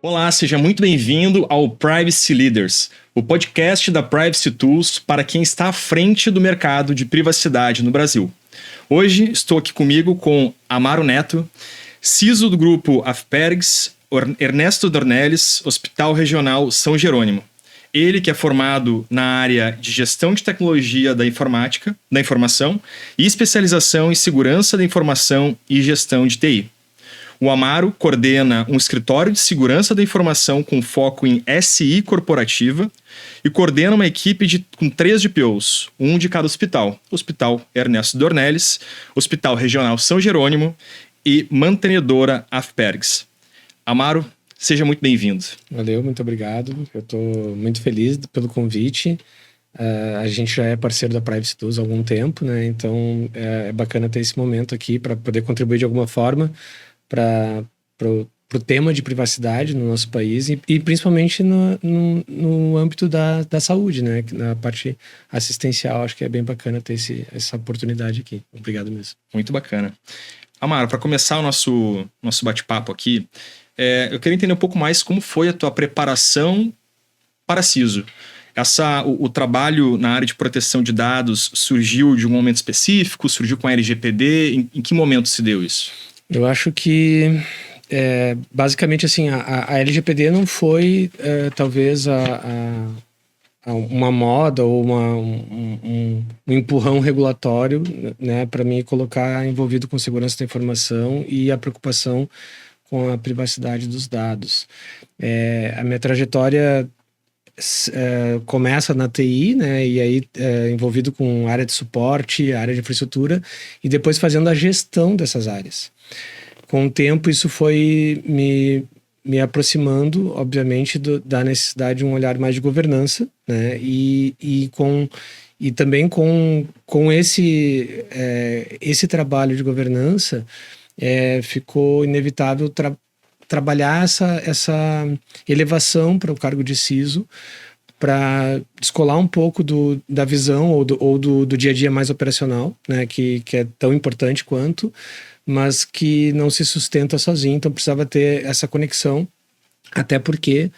Olá, seja muito bem-vindo ao Privacy Leaders, o podcast da Privacy Tools para quem está à frente do mercado de privacidade no Brasil. Hoje estou aqui comigo com Amaro Neto, CISO do grupo Afpergs, Ernesto Dornelles, Hospital Regional São Jerônimo. Ele que é formado na área de gestão de tecnologia da informática, da informação e especialização em segurança da informação e gestão de TI. O Amaro coordena um escritório de segurança da informação com foco em SI corporativa e coordena uma equipe com 3 DPOs, um de cada hospital. Hospital Ernesto Dornelles, Hospital Regional São Jerônimo e mantenedora Afpergs. Amaro, seja muito bem-vindo. Valeu, muito obrigado. Eu estou muito feliz pelo convite. A gente já é parceiro da Privacy Tools há algum tempo, né? Então é bacana ter esse momento aqui para poder contribuir de alguma forma para o tema de privacidade no nosso país e principalmente no âmbito da saúde, né? Na parte assistencial, acho que é bem bacana ter essa oportunidade aqui. Obrigado mesmo. Muito bacana. Amaro, para começar o nosso bate-papo aqui, eu queria entender um pouco mais como foi a tua preparação para CISO. O trabalho na área de proteção de dados surgiu de um momento específico? Surgiu com a LGPD? Em que momento se deu isso? Eu acho que, basicamente, assim, a LGPD não foi, talvez, uma moda ou um empurrão regulatório, né, para me colocar envolvido com segurança da informação e a preocupação com a privacidade dos dados. A minha trajetória começa na TI, né, e aí envolvido com área de suporte, área de infraestrutura, e depois fazendo a gestão dessas áreas. Com o tempo, isso foi me aproximando, obviamente, da necessidade de um olhar mais de governança, né, e também com esse trabalho de governança, ficou inevitável trabalhar essa elevação para o cargo de CISO, para descolar um pouco da visão ou do dia a dia mais operacional, né, que é tão importante quanto, mas que não se sustenta sozinho, então precisava ter essa conexão, até porque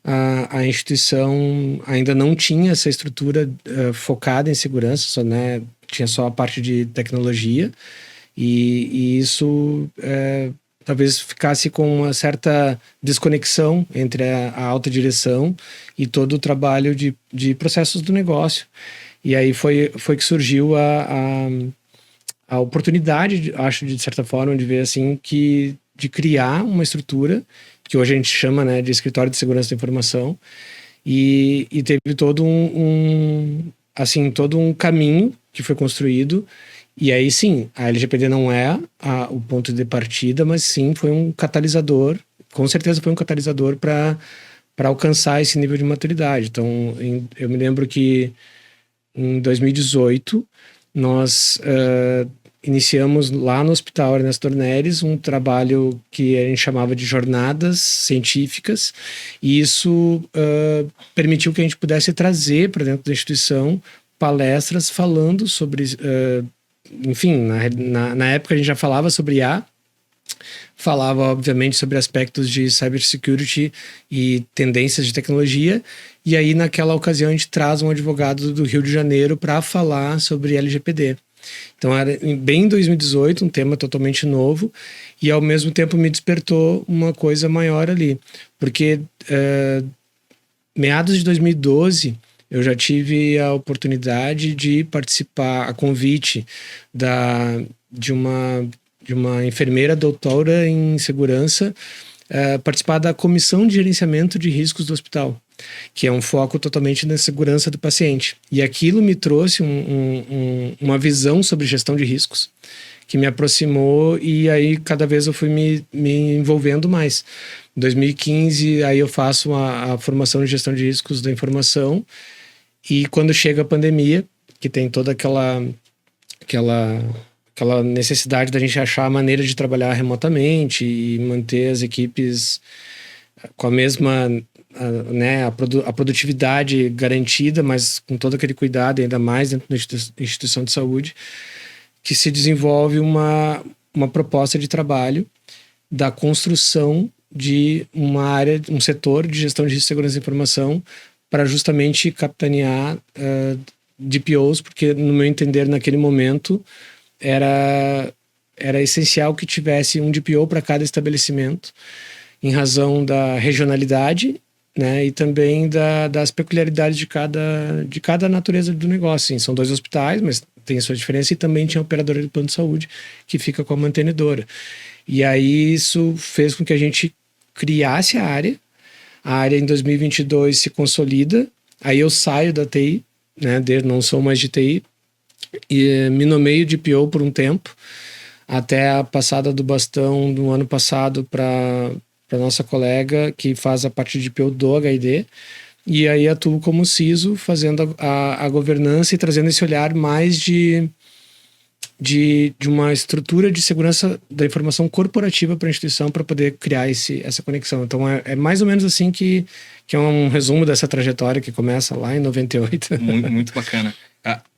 a instituição ainda não tinha essa estrutura focada em segurança, né, tinha só a parte de tecnologia, e isso talvez ficasse com uma certa desconexão entre a alta direção e todo o trabalho de processos do negócio. E aí foi que surgiu a oportunidade, acho, de certa forma, de ver assim, de criar uma estrutura que hoje a gente chama, né, de escritório de segurança da informação, e teve todo todo um caminho que foi construído. E aí sim, a LGPD não é o ponto de partida, mas sim foi um catalisador, com certeza foi um catalisador para alcançar esse nível de maturidade. Então, eu me lembro que em 2018, nós iniciamos lá no Hospital Ernesto Dornelles um trabalho que a gente chamava de jornadas científicas, e isso permitiu que a gente pudesse trazer para dentro da instituição palestras falando sobre... enfim, na época a gente já falava sobre IA, falava obviamente sobre aspectos de cybersecurity e tendências de tecnologia, e aí naquela ocasião a gente traz um advogado do Rio de Janeiro para falar sobre LGPD. Então era bem em 2018, um tema totalmente novo, e ao mesmo tempo me despertou uma coisa maior ali, porque meados de 2012 eu já tive a oportunidade de participar, a convite de uma enfermeira doutora em segurança, participar da comissão de gerenciamento de riscos do hospital, que é um foco totalmente na segurança do paciente. E aquilo me trouxe uma visão sobre gestão de riscos, que me aproximou, e aí cada vez eu fui me envolvendo mais. Em 2015, aí eu faço a formação de gestão de riscos da informação. E quando chega a pandemia, que tem toda aquela necessidade da gente achar a maneira de trabalhar remotamente e manter as equipes com a mesma, né, a produtividade garantida, mas com todo aquele cuidado, ainda mais dentro da instituição de saúde, que se desenvolve uma proposta de trabalho da construção de uma área, um setor de gestão de risco e segurança da informação para justamente capitanear DPOs, porque no meu entender naquele momento era essencial que tivesse um DPO para cada estabelecimento, em razão da regionalidade, né, e também das peculiaridades de cada natureza do negócio. Sim, são 2 hospitais, mas tem a sua diferença, e também tinha a operadora de plano de saúde que fica com a mantenedora. E aí isso fez com que a gente criasse a área. A área em 2022 se consolida, aí eu saio da TI, né, não sou mais de TI, e me nomeio de PO por um tempo, até a passada do bastão do ano passado para nossa colega que faz a parte de PO do HID, e aí atuo como CISO, fazendo a governança e trazendo esse olhar mais de uma estrutura de segurança da informação corporativa para a instituição, para poder criar essa conexão. Então é mais ou menos assim que é um resumo dessa trajetória que começa lá em 98. Muito bacana.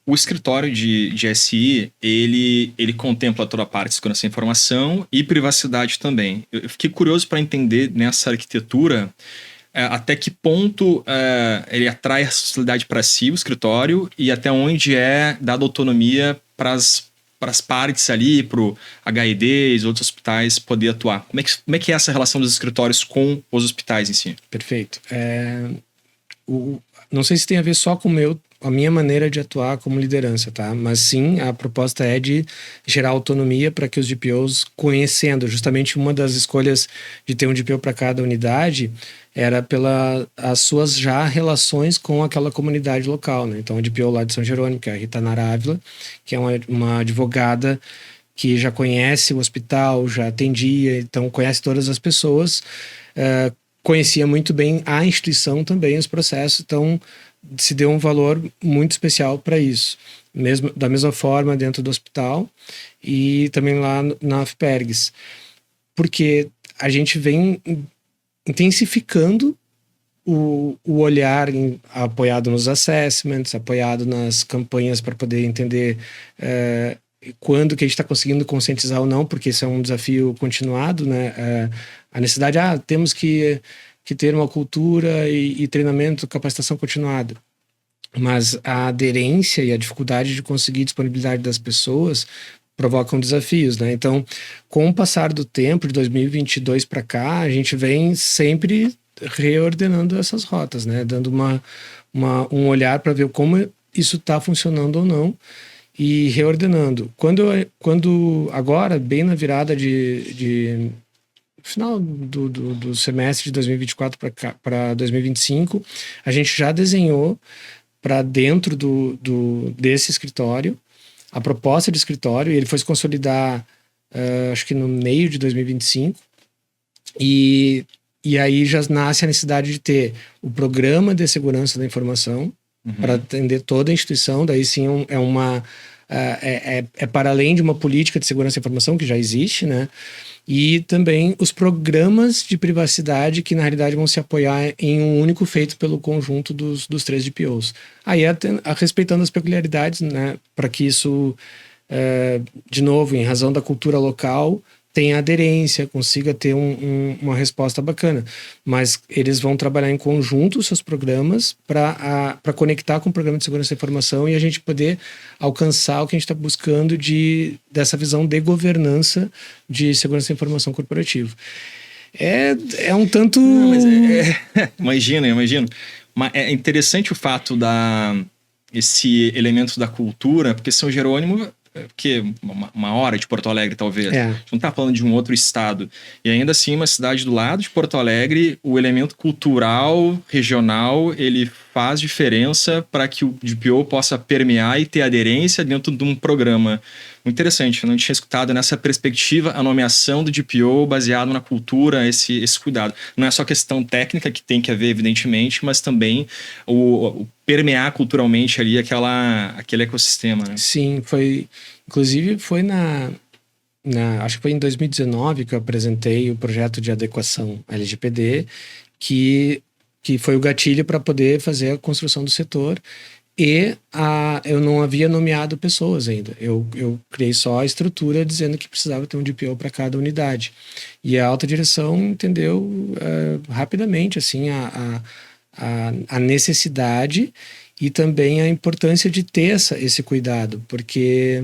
O escritório de SI, ele contempla toda a parte de segurança da informação e privacidade também. Eu fiquei curioso para entender nessa arquitetura até que ponto ele atrai a responsabilidade para si, o escritório, e até onde é dada autonomia para as partes ali, para o HID e os outros hospitais poder atuar. Como é que é essa relação dos escritórios com os hospitais em si? Perfeito. Não sei se tem a ver só com a minha maneira de atuar como liderança, tá? Mas sim, a proposta é de gerar autonomia para que os DPOs, conhecendo, justamente uma das escolhas de ter um DPO para cada unidade era as suas já relações com aquela comunidade local, né? Então, a DPO lá de São Jerônimo, que é a Rita Nara Ávila, que é uma advogada que já conhece o hospital, já atendia, então conhece todas as pessoas, conhecia muito bem a instituição também, os processos, então se deu um valor muito especial para isso. Da mesma forma dentro do hospital e também lá na FPERGS. Porque a gente vem intensificando o olhar apoiado nos assessments, apoiado nas campanhas para poder entender quando que a gente está conseguindo conscientizar ou não, porque isso é um desafio continuado, né? A necessidade, temos que ter uma cultura e treinamento, capacitação continuada. Mas a aderência e a dificuldade de conseguir disponibilidade das pessoas provocam desafios, né? Então, com o passar do tempo, de 2022 para cá, a gente vem sempre reordenando essas rotas, né? Dando um olhar para ver como isso está funcionando ou não e reordenando. Quando agora, bem na virada de final do semestre de 2024 para 2025, a gente já desenhou para dentro desse escritório a proposta de escritório, e ele foi se consolidar acho que no meio de 2025, e aí já nasce a necessidade de ter o programa de segurança da informação para atender toda a instituição. Daí sim é para além de uma política de segurança da informação que já existe, né? E também os programas de privacidade que na realidade vão se apoiar em um único feito pelo conjunto dos 3 DPOs. Aí respeitando as peculiaridades, né, para que isso, de novo, em razão da cultura local, tenha aderência, consiga ter uma resposta bacana. Mas eles vão trabalhar em conjunto os seus programas para conectar com o programa de segurança da informação e a gente poder alcançar o que a gente está buscando dessa visão de governança de segurança da informação corporativa. É um tanto... Não, mas imagino. Mas é interessante o fato esse elemento da cultura, porque São Jerônimo... Porque uma hora de Porto Alegre, talvez. A gente não está falando de um outro estado. E ainda assim, uma cidade do lado de Porto Alegre, o elemento cultural, regional, ele faz diferença para que o DPO possa permear e ter aderência dentro de um programa. Muito interessante, eu não tinha escutado nessa perspectiva a nomeação do DPO baseado na cultura, esse cuidado. Não é só questão técnica, que tem que haver, evidentemente, mas também o permear culturalmente ali aquele ecossistema, né? Sim, inclusive foi acho que foi em 2019 que eu apresentei o projeto de adequação LGPD, que foi o gatilho para poder fazer a construção do setor. E eu não havia nomeado pessoas ainda. Eu criei só a estrutura dizendo que precisava ter um DPO para cada unidade. E a alta direção entendeu rapidamente assim, a necessidade e também a importância de ter esse cuidado, porque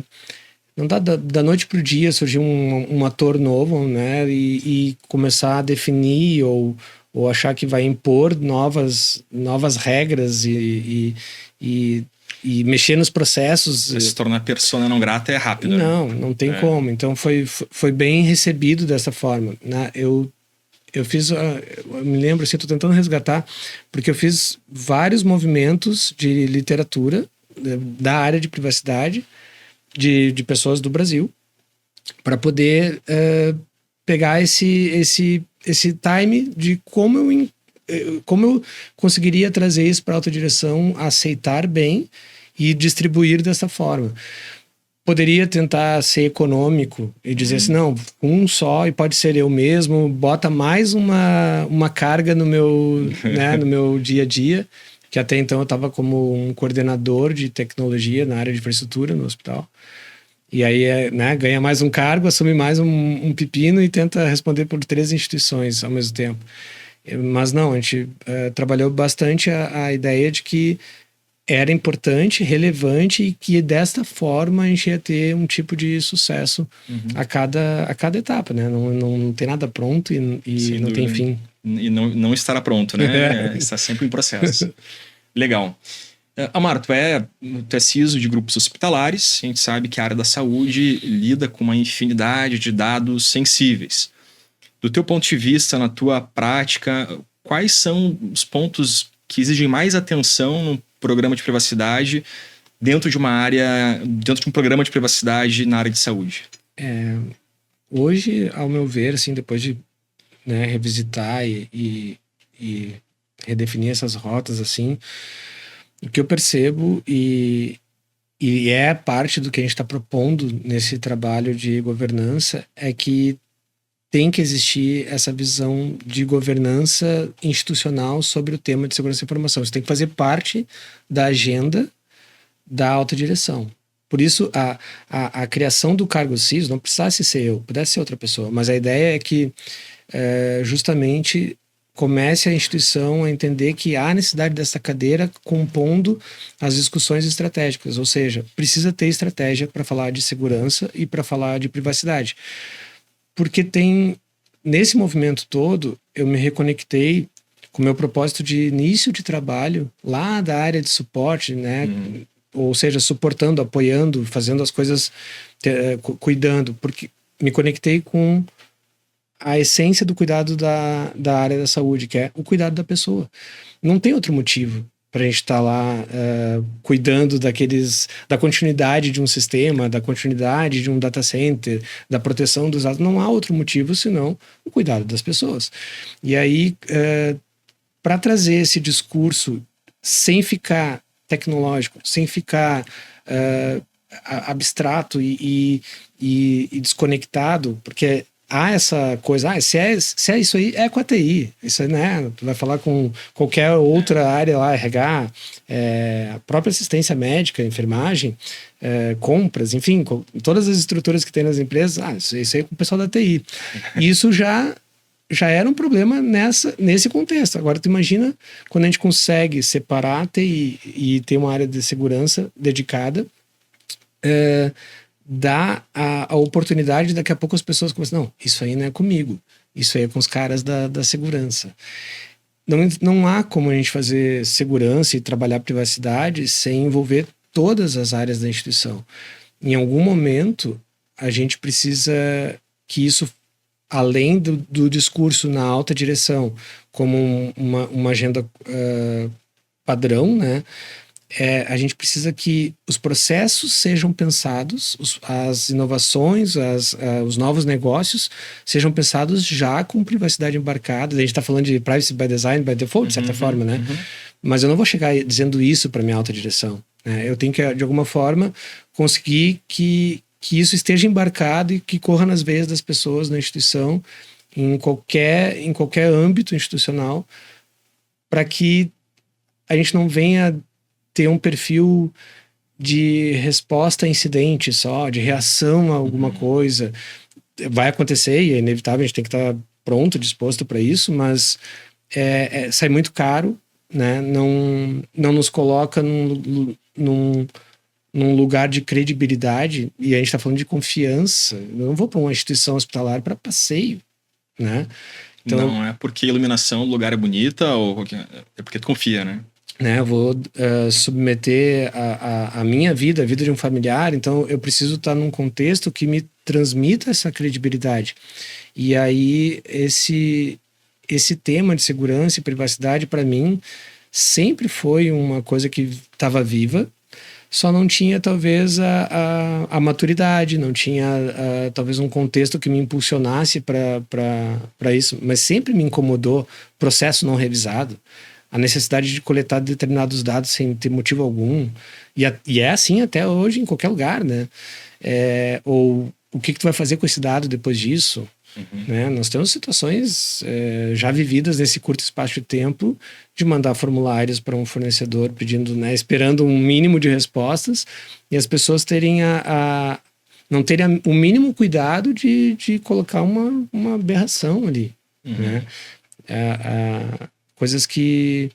não dá da noite para o dia surgir um ator novo, né, e começar a definir ou achar que vai impor novas regras e mexer nos processos. Se tornar persona não grata é rápido, não tem como. Então foi bem recebido dessa forma, né? Eu fiz, eu me lembro assim, estou tentando resgatar, porque eu fiz vários movimentos de literatura da área de privacidade de pessoas do Brasil para poder pegar esse time de como eu conseguiria trazer isso para a autodireção aceitar bem e distribuir dessa forma. Poderia tentar ser econômico e dizer assim, não, um só e pode ser eu mesmo, bota mais uma carga no meu, né, no meu dia a dia, que até então eu estava como um coordenador de tecnologia na área de infraestrutura no hospital. E aí, né, ganha mais um cargo, assume mais um pepino e tenta responder por 3 instituições ao mesmo tempo. Mas não, a gente trabalhou bastante a ideia de que era importante, relevante e que desta forma a gente ia ter um tipo de sucesso a cada etapa, né? Não tem nada pronto e não tem fim. E não estará pronto, né? Está sempre em processo. Legal. Amaro, tu é CISO de grupos hospitalares, a gente sabe que a área da saúde lida com uma infinidade de dados sensíveis. Do teu ponto de vista, na tua prática, quais são os pontos que exigem mais atenção no programa de privacidade dentro de um programa de privacidade na área de saúde? Hoje, ao meu ver, assim, depois de, né, revisitar e redefinir essas rotas, assim, o que eu percebo e é parte do que a gente está propondo nesse trabalho de governança é que tem que existir essa visão de governança institucional sobre o tema de segurança da informação. Isso tem que fazer parte da agenda da alta direção. Por isso, a criação do cargo CISO não precisasse ser eu, pudesse ser outra pessoa, mas a ideia é que justamente comece a instituição a entender que há necessidade dessa cadeira compondo as discussões estratégicas, ou seja, precisa ter estratégia para falar de segurança e para falar de privacidade. Porque nesse movimento todo, eu me reconectei com o meu propósito de início de trabalho lá da área de suporte, né? Ou seja, suportando, apoiando, fazendo as coisas, cuidando, porque me conectei com a essência do cuidado da área da saúde, que é o cuidado da pessoa. Não tem outro motivo para a gente estar lá cuidando da continuidade de um sistema, da continuidade de um data center, da proteção dos dados. Não há outro motivo senão o cuidado das pessoas. E aí, para trazer esse discurso sem ficar tecnológico, sem ficar abstrato e desconectado, porque há essa coisa, se é isso aí, é com a TI. Isso aí, né? Tu vai falar com qualquer outra área lá, RH, a própria assistência médica, enfermagem, compras, enfim, todas as estruturas que tem nas empresas, isso aí é com o pessoal da TI. E isso já era um problema nesse contexto. Agora, tu imagina quando a gente consegue separar a TI e ter uma área de segurança dedicada, dá a oportunidade, daqui a pouco as pessoas começam, não, isso aí não é comigo, isso aí é com os caras da segurança. Não há como a gente fazer segurança e trabalhar privacidade sem envolver todas as áreas da instituição. Em algum momento, a gente precisa que isso, além do discurso na alta direção, como uma agenda padrão, né? A gente precisa que os processos sejam pensados, as inovações, os novos negócios sejam pensados já com privacidade embarcada. A gente está falando de privacy by design, by default, de certa forma, né? Mas eu não vou chegar dizendo isso para minha alta direção, né? Eu tenho que, de alguma forma, conseguir que isso esteja embarcado e que corra nas veias das pessoas na instituição, em qualquer âmbito institucional, para que a gente não venha ter um perfil de resposta a incidente só, de reação a alguma coisa. Vai acontecer e é inevitável, a gente tem que estar pronto, disposto para isso, mas sai muito caro, né? Não nos coloca num lugar de credibilidade, e a gente está falando de confiança. Eu não vou para uma instituição hospitalar para passeio, né? Então, não é porque a iluminação do lugar é bonita, ou é porque tu confia, né? Eu vou submeter a minha vida, a vida de um familiar, então eu preciso estar num contexto que me transmita essa credibilidade. E aí, esse tema de segurança e privacidade, para mim, sempre foi uma coisa que estava viva, só não tinha, talvez, a maturidade, não tinha, talvez, um contexto que me impulsionasse para isso, mas sempre me incomodou processo não revisado, a necessidade de coletar determinados dados sem ter motivo algum, e é assim até hoje em qualquer lugar, né? Ou o que tu vai fazer com esse dado depois disso? Né? Nós temos situações já vividas nesse curto espaço de tempo de mandar formulários para um fornecedor pedindo, né, esperando um mínimo de respostas, e as pessoas terem não terem o mínimo cuidado de colocar uma aberração ali, né? Coisas que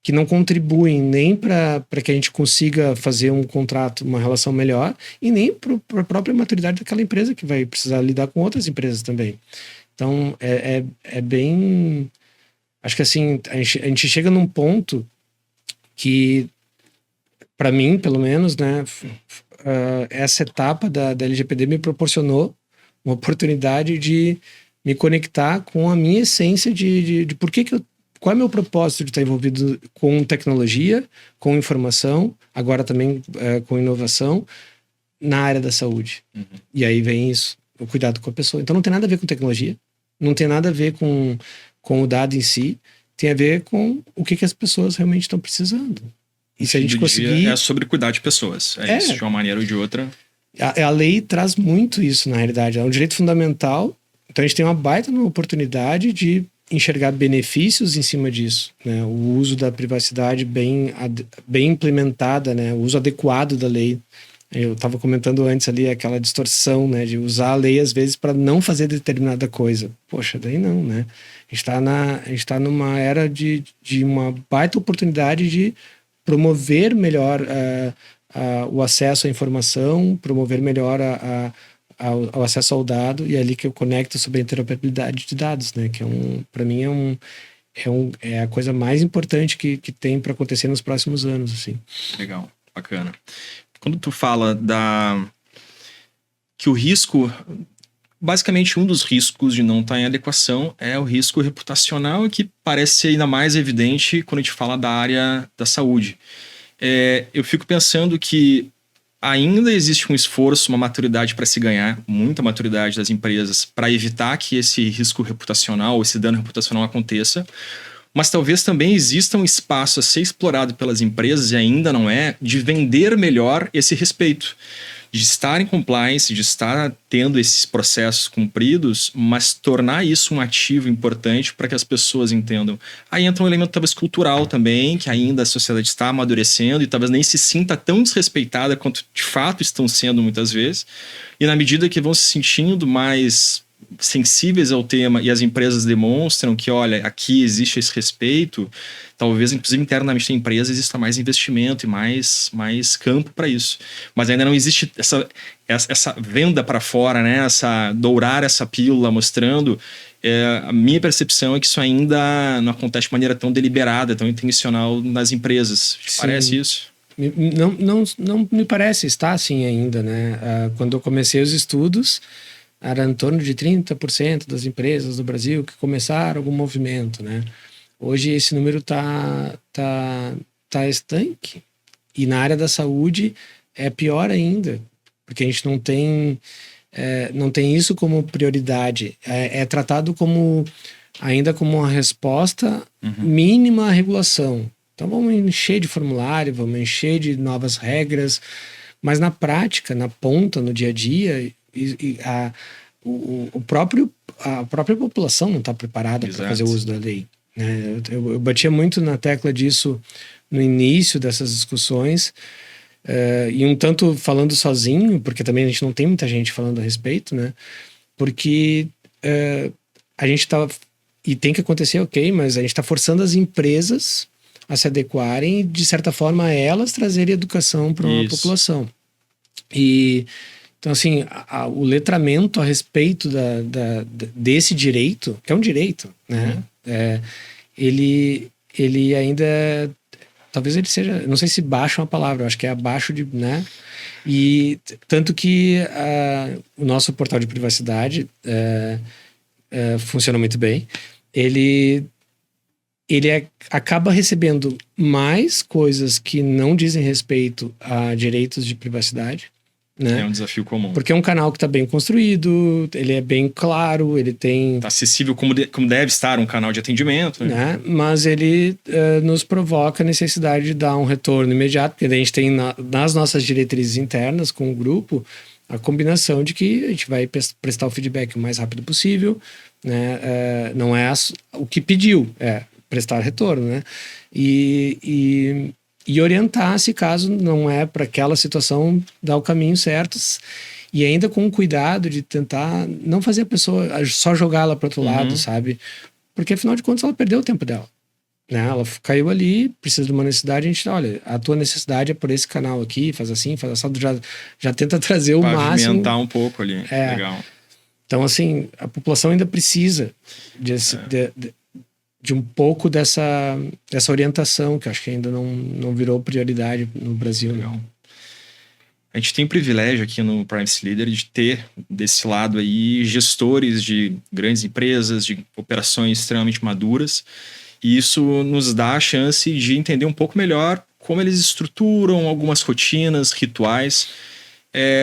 não contribuem nem para que a gente consiga fazer um contrato, uma relação melhor, e nem para a própria maturidade daquela empresa que vai precisar lidar com outras empresas também. Então, é bem... Acho que assim, a gente chega num ponto que, para mim, pelo menos, né, essa etapa da LGPD me proporcionou uma oportunidade de me conectar com a minha essência de por que eu... Qual é o meu propósito de estar envolvido com tecnologia, com informação, agora também com inovação, na área da saúde? E aí vem isso, o cuidado com a pessoa. Então não tem nada a ver com tecnologia, não tem nada a ver com o dado em si, tem a ver com o que as pessoas realmente estão precisando. E se a gente conseguir... É sobre cuidar de pessoas, isso de uma maneira ou de outra. A lei traz muito isso, na realidade. É um direito fundamental, então a gente tem uma baita oportunidade de enxergar benefícios em cima disso, né? O uso da privacidade bem implementada, né? O uso adequado da lei. Eu estava comentando antes ali aquela distorção, né? De usar a lei às vezes para não fazer determinada coisa. Poxa, daí não, né? A gente está numa era de uma baita oportunidade de promover melhor o acesso à informação, promover melhor ao acesso ao dado, e é ali que eu conecto sobre a interoperabilidade de dados, né? Que para mim é a coisa mais importante que tem para acontecer nos próximos anos, assim. Legal, bacana. Quando tu fala que o risco, basicamente um dos riscos de não estar em adequação é o risco reputacional, que parece ser ainda mais evidente quando a gente fala da área da saúde. Eu fico pensando que ainda existe um esforço, uma maturidade para se ganhar, muita maturidade das empresas para evitar que esse risco reputacional, esse dano reputacional aconteça, mas talvez também exista um espaço a ser explorado pelas empresas, e ainda não é, de vender melhor esse respeito, de estar em compliance, de estar tendo esses processos cumpridos, mas tornar isso um ativo importante para que as pessoas entendam. Aí entra um elemento talvez cultural também, que ainda a sociedade está amadurecendo e talvez nem se sinta tão desrespeitada quanto de fato estão sendo muitas vezes, e na medida que vão se sentindo mais sensíveis ao tema e as empresas demonstram que, olha, aqui existe esse respeito, talvez, inclusive internamente na empresa, exista mais investimento e mais campo para isso. Mas ainda não existe essa venda para fora, né? Dourar essa pílula mostrando. A minha percepção é que isso ainda não acontece de maneira tão deliberada, tão intencional nas empresas. Te parece isso? Não me parece estar assim ainda, né? Quando eu comecei os estudos, era em torno de 30% das empresas do Brasil que começaram algum movimento, né? Hoje esse número tá estanque. E na área da saúde é pior ainda, porque a gente não tem isso como prioridade. É tratado ainda como uma resposta mínima à regulação. Então vamos encher de formulário, vamos encher de novas regras, mas na prática, na ponta, no dia a dia, a própria população não está preparada para fazer o uso da lei. né? Eu batia muito na tecla disso no início dessas discussões, e um tanto falando sozinho, porque também a gente não tem muita gente falando a respeito, né? Porque a gente tá, e tem que acontecer, ok, mas a gente está forçando as empresas a se adequarem e, de certa forma, elas trazerem educação para a população. E então, assim, o letramento a respeito desse direito, que é um direito, né? Ele ainda, talvez ele seja, não sei se baixo é uma palavra, eu acho que é abaixo de, né? E tanto que o nosso portal de privacidade funciona muito bem. Ele acaba recebendo mais coisas que não dizem respeito a direitos de privacidade, né? É um desafio comum. Porque é um canal que está bem construído, ele é bem claro, ele tem... Está acessível como deve estar um canal de atendimento. Né? Mas ele nos provoca a necessidade de dar um retorno imediato, porque a gente tem nas nossas diretrizes internas com o grupo a combinação de que a gente vai prestar o feedback o mais rápido possível, né? Não é o que pediu, é prestar retorno, né? E orientar se caso não é para aquela situação, dar o caminho certo, e ainda com cuidado de tentar não fazer a pessoa só jogá-la para outro lado, sabe? Porque afinal de contas ela perdeu o tempo dela, né? Ela caiu ali, precisa de uma necessidade, a gente, olha, a tua necessidade é por esse canal aqui, faz assim, faz assado, já tenta trazer o máximo. Pavimentar um pouco ali, legal. Então, assim, a população ainda precisa de um pouco dessa orientação, que acho que ainda não virou prioridade no Brasil. Legal. A gente tem o privilégio aqui no Privacy Leader de ter, desse lado aí, gestores de grandes empresas, de operações extremamente maduras, e isso nos dá a chance de entender um pouco melhor como eles estruturam algumas rotinas, rituais.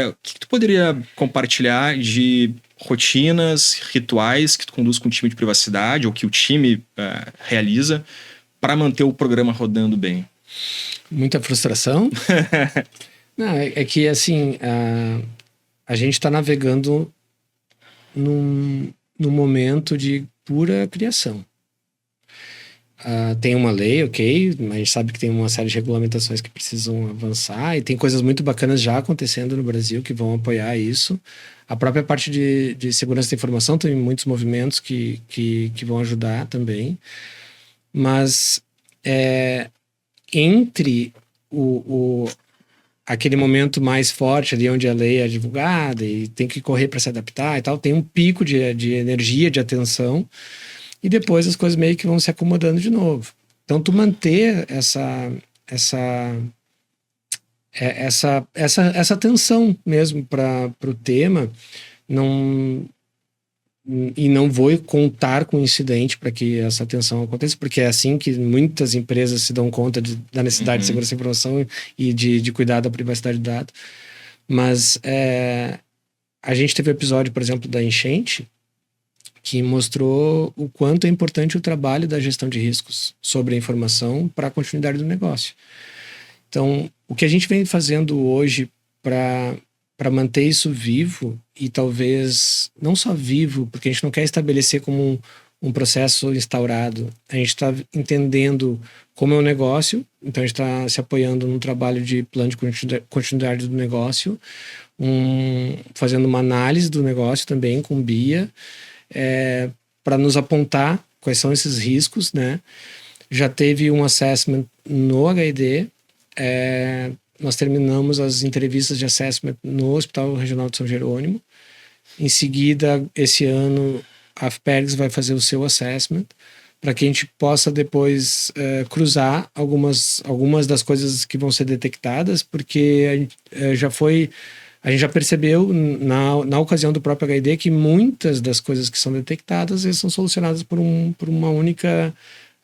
O que tu poderia compartilhar de rotinas, rituais que tu conduz com o time de privacidade ou que o time realiza para manter o programa rodando bem? Muita frustração. Não, é que assim, a gente está navegando num momento de pura criação. Tem uma lei, ok, mas a gente sabe que tem uma série de regulamentações que precisam avançar e tem coisas muito bacanas já acontecendo no Brasil que vão apoiar isso. A própria parte de segurança da informação tem muitos movimentos que vão ajudar também. Mas entre aquele momento mais forte ali onde a lei é divulgada e tem que correr para se adaptar e tal, tem um pico de energia, de atenção, e depois as coisas meio que vão se acomodando de novo. Então, tu manter essa atenção mesmo para o tema, e não vou contar com incidente para que essa atenção aconteça, porque é assim que muitas empresas se dão conta da necessidade de segurança da informação e de cuidar da privacidade do dado. Mas a gente teve um episódio, por exemplo, da enchente, que mostrou o quanto é importante o trabalho da gestão de riscos sobre a informação para a continuidade do negócio. Então, o que a gente vem fazendo hoje para manter isso vivo, e talvez não só vivo, porque a gente não quer estabelecer como um processo instaurado, a gente está entendendo como é o negócio, então a gente está se apoiando num trabalho de plano de continuidade do negócio, fazendo uma análise do negócio também com BIA, para nos apontar quais são esses riscos, né? Já teve um assessment no HID, nós terminamos as entrevistas de assessment no Hospital Regional de São Jerônimo. Em seguida, esse ano, a FPERGS vai fazer o seu assessment, para que a gente possa depois cruzar algumas das coisas que vão ser detectadas, porque a gente já percebeu na ocasião do próprio HID que muitas das coisas que são detectadas são solucionadas por uma única...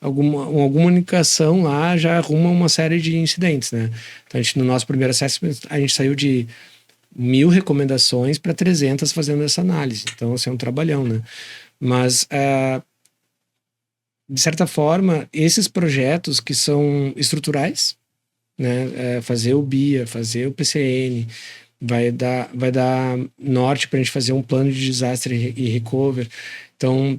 alguma única ação lá já arruma uma série de incidentes, né? Então, no nosso primeiro assessment, a gente saiu de 1.000 recomendações para 300 fazendo essa análise. Então, assim, é um trabalhão, né? Mas, de certa forma, esses projetos que são estruturais, né? Fazer o BIA, fazer o PCN, vai dar norte para a gente fazer um plano de desastre e recover. Então,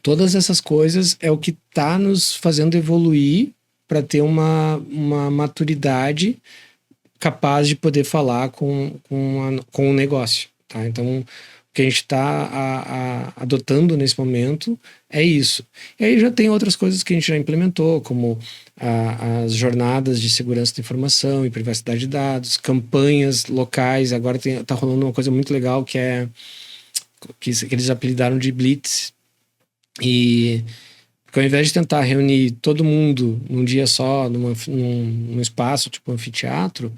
Todas essas coisas é o que está nos fazendo evoluir para ter uma maturidade capaz de poder falar com o negócio, tá? Então, o que a gente está adotando nesse momento é isso. E aí já tem outras coisas que a gente já implementou, como as jornadas de segurança da informação e privacidade de dados, campanhas locais. Agora está rolando uma coisa muito legal que eles apelidaram de Blitz. E porque ao invés de tentar reunir todo mundo num dia só, num espaço, tipo um anfiteatro,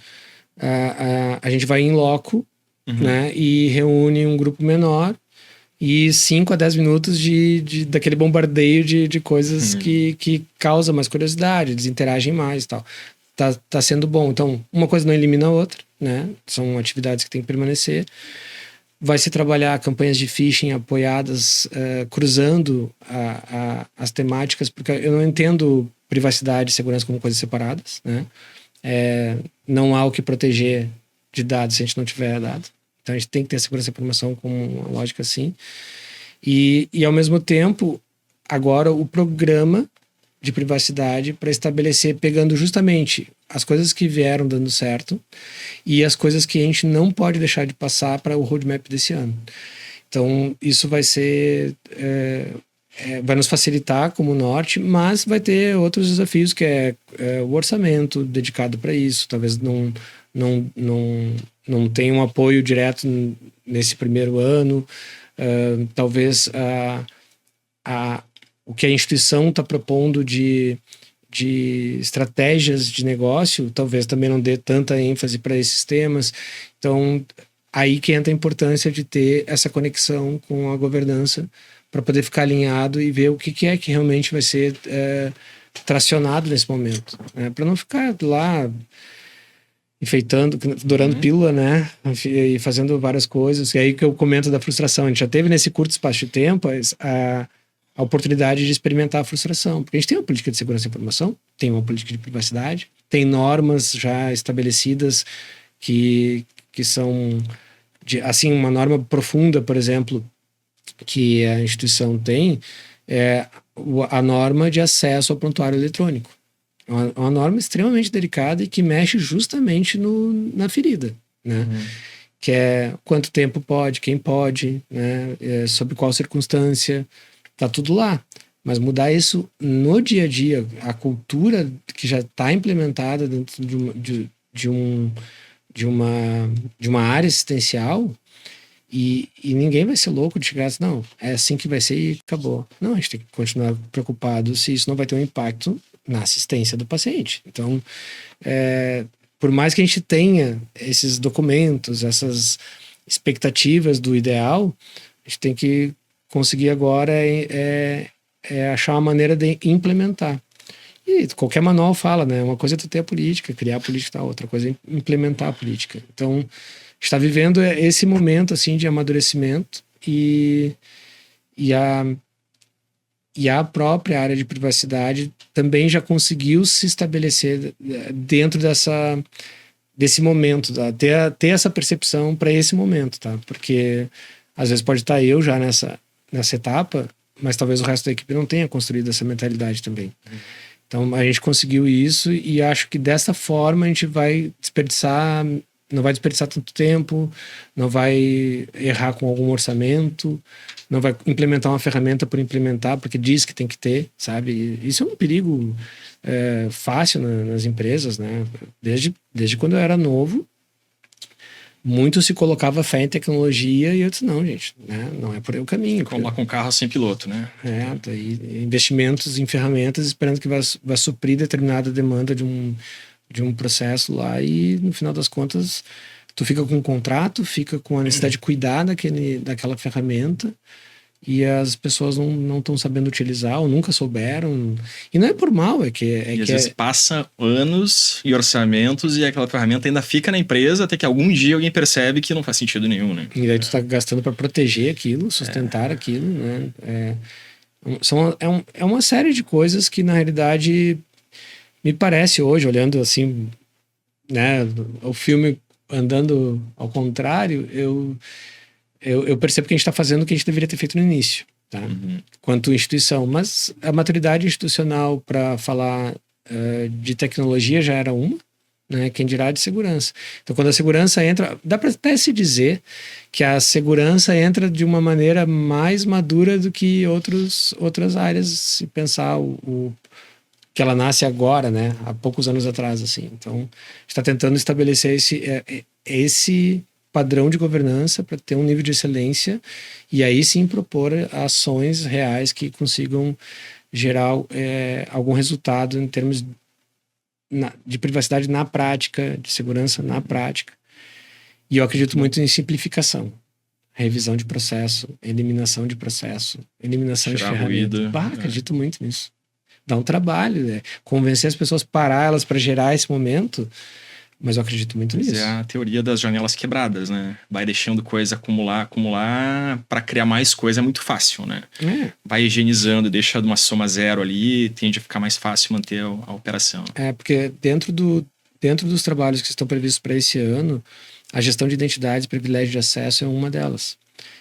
a gente vai em loco, né? E reúne um grupo menor e 5 a 10 minutos daquele bombardeio de coisas que causa mais curiosidade, eles interagem mais e tal. Tá sendo bom. Então, uma coisa não elimina a outra, né? São atividades que têm que permanecer. Vai se trabalhar campanhas de phishing apoiadas, cruzando as temáticas, porque eu não entendo privacidade e segurança como coisas separadas, né? Não há o que proteger de dados se a gente não tiver dados. Então a gente tem que ter a segurança da informação com uma lógica assim. E ao mesmo tempo, agora o programa de privacidade para estabelecer, pegando justamente as coisas que vieram dando certo e as coisas que a gente não pode deixar de passar para o roadmap desse ano. Então, isso vai ser... vai nos facilitar como norte, mas vai ter outros desafios, que é o orçamento dedicado para isso. Talvez não tenha um apoio direto nesse primeiro ano. Talvez o que a instituição está propondo de estratégias de negócio, talvez também não dê tanta ênfase para esses temas. Então, aí que entra a importância de ter essa conexão com a governança para poder ficar alinhado e ver o que é que realmente vai ser tracionado nesse momento. Né? Para não ficar lá enfeitando, dourando pílula, né? E fazendo várias coisas. E aí que eu comento da frustração. A gente já teve nesse curto espaço de tempo a oportunidade de experimentar a frustração. Porque a gente tem uma política de segurança da informação, tem uma política de privacidade, tem normas já estabelecidas que são, assim, uma norma profunda, por exemplo, que a instituição tem, é a norma de acesso ao prontuário eletrônico. É uma norma extremamente delicada e que mexe justamente na ferida, né? Que é quanto tempo pode, quem pode, né? Sob qual circunstância. Tá tudo lá, mas mudar isso no dia a dia, a cultura que já está implementada dentro de uma área assistencial, e ninguém vai ser louco de chegar assim, não, é assim que vai ser e acabou. Não, a gente tem que continuar preocupado se isso não vai ter um impacto na assistência do paciente. Então, por mais que a gente tenha esses documentos, essas expectativas do ideal, a gente tem que conseguir agora achar uma maneira de implementar. E qualquer manual fala, né? Uma coisa é tu ter a política, criar a política, outra coisa é implementar a política. Então, está vivendo esse momento assim de amadurecimento e a própria área de privacidade também já conseguiu se estabelecer dentro desse momento, tá? Ter essa percepção para esse momento, tá? Porque às vezes pode estar eu já nessa etapa, mas talvez o resto da equipe não tenha construído essa mentalidade também. Então a gente conseguiu isso e acho que dessa forma a gente não vai desperdiçar tanto tempo, não vai errar com algum orçamento, não vai implementar uma ferramenta por implementar, porque diz que tem que ter, sabe? E isso é um perigo fácil nas empresas, né? Desde quando eu era novo, muito se colocava fé em tecnologia e eu disse, não, gente, né? Não é por aí o caminho. Como lá com carro sem piloto, né? E investimentos em ferramentas esperando que vai suprir determinada demanda de um processo lá e no final das contas tu fica com um contrato, fica com a necessidade de cuidar daquela ferramenta e as pessoas não estão sabendo utilizar ou nunca souberam. E não é por mal, às vezes passa anos e orçamentos e aquela ferramenta ainda fica na empresa até que algum dia alguém percebe que não faz sentido nenhum, né? E aí tu tá gastando para proteger aquilo, sustentar aquilo, né? É uma série de coisas que na realidade me parece hoje, olhando assim, né, o filme andando ao contrário, eu percebo que a gente está fazendo o que a gente deveria ter feito no início, tá? Quanto instituição. Mas a maturidade institucional para falar de tecnologia já era uma, né? Quem dirá de segurança. Então, quando a segurança entra, dá para até se dizer que a segurança entra de uma maneira mais madura do que outras áreas, se pensar que ela nasce agora, né? Há poucos anos atrás, assim. Então, está tentando estabelecer esse padrão de governança para ter um nível de excelência e aí sim propor ações reais que consigam gerar algum resultado em termos de privacidade na prática, de segurança na prática. E eu acredito muito em simplificação. Revisão de processo, eliminação de processo, eliminação de ferramenta. Acredito muito nisso. Dá um trabalho, convencer as pessoas a parar elas para gerar esse momento, mas eu acredito muito nisso. É a teoria das janelas quebradas, né? Vai deixando coisa acumular, para criar mais coisa é muito fácil, né? Vai higienizando, deixa uma soma zero ali, tende a ficar mais fácil manter a operação. Porque dentro dos trabalhos que estão previstos para esse ano, a gestão de identidades, privilégio de acesso é uma delas.